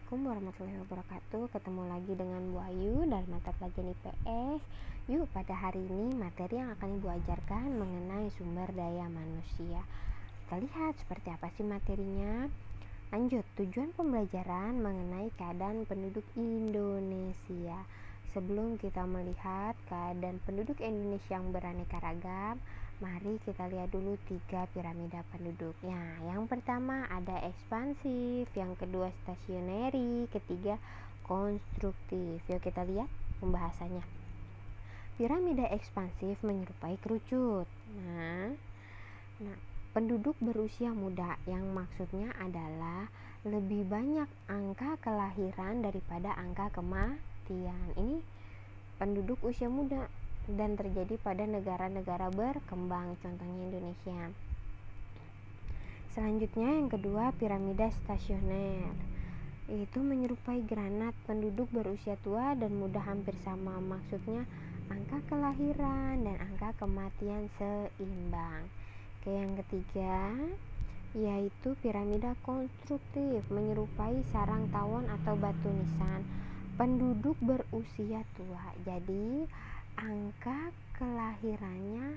Assalamualaikum warahmatullahi wabarakatuh. Ketemu lagi dengan Bu Ayu dari mata pelajaran IPS. Yuk, pada hari ini materi yang akan Ibu ajarkan mengenai sumber daya manusia. Kita lihat seperti apa sih materinya. Lanjut, tujuan pembelajaran mengenai keadaan penduduk Indonesia. Sebelum kita melihat keadaan penduduk Indonesia yang beraneka ragam, mari kita lihat dulu 3 piramida penduduk. Yang pertama ada ekspansif, yang kedua stasioneri, ketiga konstruktif. Yuk kita lihat pembahasannya. Piramida ekspansif menyerupai kerucut. Nah, penduduk berusia muda yang maksudnya adalah lebih banyak angka kelahiran daripada angka kematian. Ini penduduk usia muda dan terjadi pada negara-negara berkembang, contohnya Indonesia. Selanjutnya yang kedua, piramida stasioner. Itu menyerupai granat, penduduk berusia tua dan muda hampir sama. Maksudnya angka kelahiran dan angka kematian seimbang. Yang ketiga yaitu piramida konstruktif, menyerupai sarang tawon atau batu nisan, penduduk berusia tua, jadi angka kelahirannya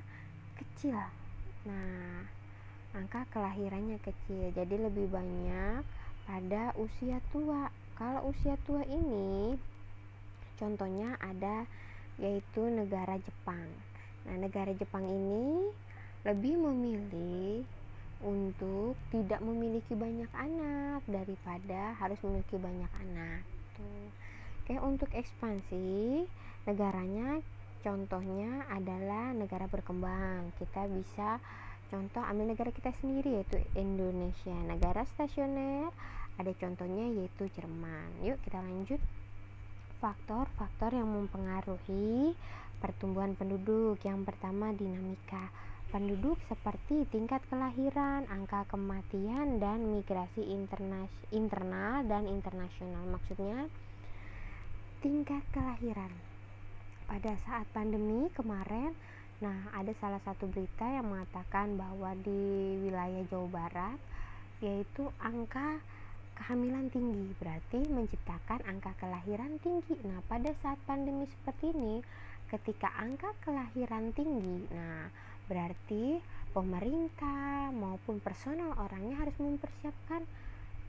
kecil. Angka kelahirannya kecil, jadi lebih banyak pada usia tua. Kalau usia tua ini contohnya ada yaitu negara Jepang. Negara Jepang ini lebih memilih untuk tidak memiliki banyak anak daripada harus memiliki banyak anak. Untuk ekspansi negaranya contohnya adalah negara berkembang. Kita bisa contoh ambil negara kita sendiri yaitu Indonesia. Negara stasioner ada contohnya yaitu Jerman. Yuk kita lanjut. Faktor-faktor yang mempengaruhi pertumbuhan penduduk. Yang pertama dinamika penduduk seperti tingkat kelahiran, angka kematian, dan migrasi internal dan internasional. Maksudnya tingkat kelahiran. Pada saat pandemi kemarin, ada salah satu berita yang mengatakan bahwa di wilayah Jawa Barat yaitu angka kehamilan tinggi, berarti menciptakan angka kelahiran tinggi. Pada saat pandemi seperti ini, ketika angka kelahiran tinggi, berarti pemerintah maupun personal orangnya harus mempersiapkan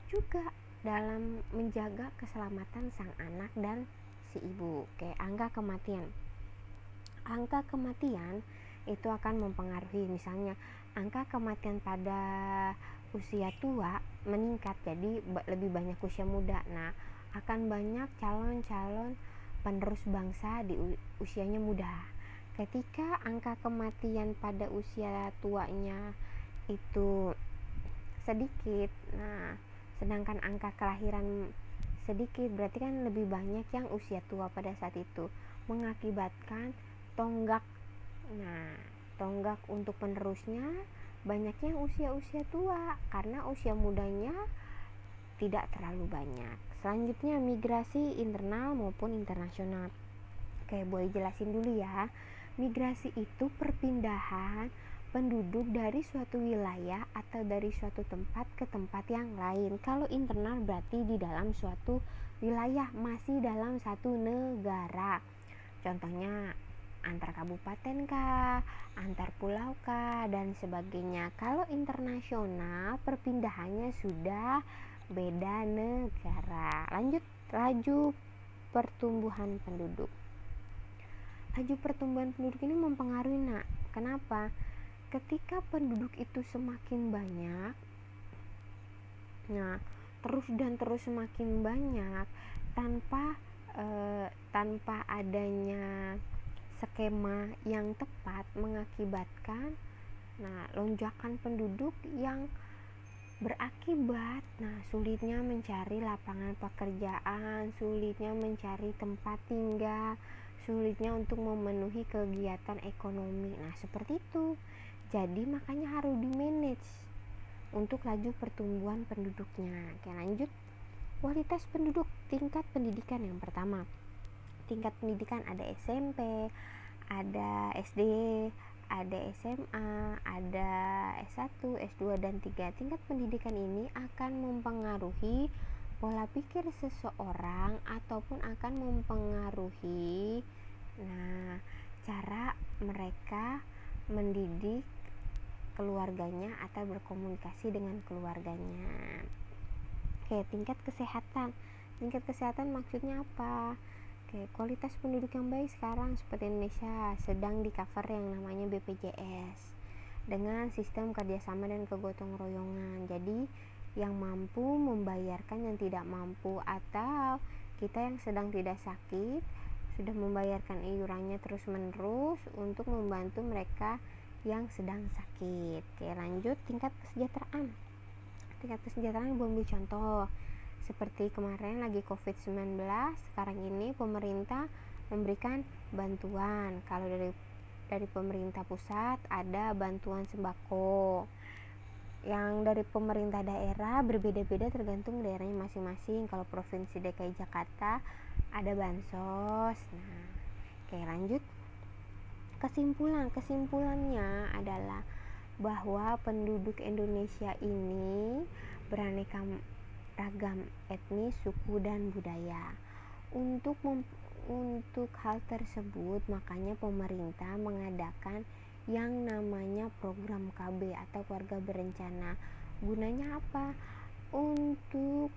juga dalam menjaga keselamatan sang anak dan si ibu. Angka kematian itu akan mempengaruhi, misalnya angka kematian pada usia tua meningkat, jadi lebih banyak usia muda. Akan banyak calon-calon penerus bangsa di usianya muda. Ketika angka kematian pada usia tuanya itu sedikit, sedangkan angka kelahiran sedikit, berarti kan lebih banyak yang usia tua pada saat itu, mengakibatkan tonggak. Tonggak untuk penerusnya banyaknya usia-usia tua karena usia mudanya tidak terlalu banyak. Selanjutnya migrasi internal maupun internasional. Boleh jelasin dulu ya. Migrasi itu perpindahan penduduk dari suatu wilayah atau dari suatu tempat ke tempat yang lain. Kalau internal berarti di dalam suatu wilayah, masih dalam satu negara. Contohnya antar kabupaten kah, antar pulau kah, dan sebagainya. Kalau internasional perpindahannya sudah beda negara. Lanjut, laju pertumbuhan penduduk. Laju pertumbuhan penduduk ini mempengaruhi. Kenapa? Ketika penduduk itu semakin banyak, terus semakin banyak tanpa adanya skema yang tepat, mengakibatkan lonjakan penduduk yang berakibat sulitnya mencari lapangan pekerjaan, sulitnya mencari tempat tinggal, sulitnya untuk memenuhi kegiatan ekonomi. Seperti itu. Jadi makanya harus di-manage untuk laju pertumbuhan penduduknya. Lanjut. Kualitas penduduk, tingkat pendidikan yang pertama. Tingkat pendidikan ada SMP, ada SD, ada SMA, ada S1, S2, dan 3. Tingkat pendidikan ini akan mempengaruhi pola pikir seseorang ataupun akan mempengaruhi cara mereka mendidik keluarganya atau berkomunikasi dengan keluarganya. Oke, tingkat kesehatan. Tingkat kesehatan maksudnya apa? Oke, kualitas penduduk yang baik sekarang seperti Indonesia sedang di cover yang namanya BPJS dengan sistem kerjasama dan kegotong royongan. Jadi yang mampu membayarkan yang tidak mampu, atau kita yang sedang tidak sakit sudah membayarkan iurannya terus menerus untuk membantu mereka yang sedang sakit. Oke, lanjut tingkat kesejahteraan. Tingkat kesejahteraan ambil contoh seperti kemarin lagi COVID-19, sekarang ini pemerintah memberikan bantuan. Kalau dari pemerintah pusat ada bantuan sembako. Yang dari pemerintah daerah berbeda-beda tergantung daerahnya masing-masing. Kalau Provinsi DKI Jakarta ada bansos. Nah, oke, lanjut. Kesimpulannya adalah bahwa penduduk Indonesia ini beraneka ragam etnis, suku, dan budaya. Untuk hal tersebut, makanya pemerintah mengadakan yang namanya program KB atau keluarga berencana. Gunanya apa? Untuk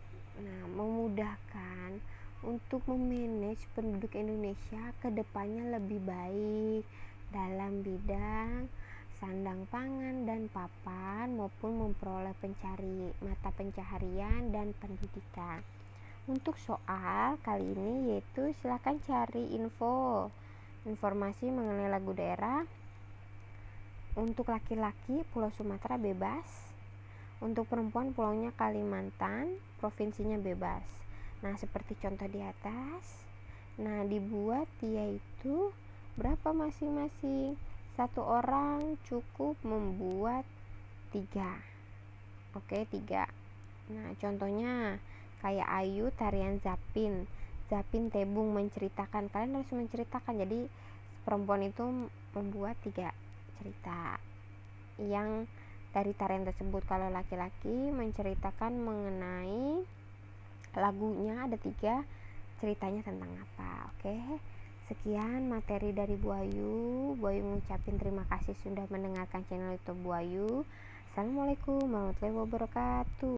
memudahkan untuk memanage penduduk Indonesia ke depannya lebih baik dalam bidang sandang pangan dan papan maupun memperoleh mata pencaharian dan pendidikan. Untuk soal kali ini yaitu silakan cari informasi mengenai lagu daerah. Untuk laki-laki Pulau Sumatera bebas, untuk perempuan pulaunya Kalimantan, provinsinya bebas. Nah, seperti contoh di atas. Nah, dibuat yaitu berapa masing-masing? Satu orang cukup membuat 3. Oke, 3. Nah, contohnya kayak Ayu tarian Zapin Tebung menceritakan. Kalian harus menceritakan. Jadi perempuan itu membuat 3 cerita yang dari tarian tersebut. Kalau laki-laki menceritakan mengenai lagunya, ada 3 ceritanya tentang apa. Oke, sekian materi dari Bu Ayu. Bu Ayu mengucapkan terima kasih sudah mendengarkan channel YouTube Bu Ayu. Assalamualaikum warahmatullahi wabarakatuh.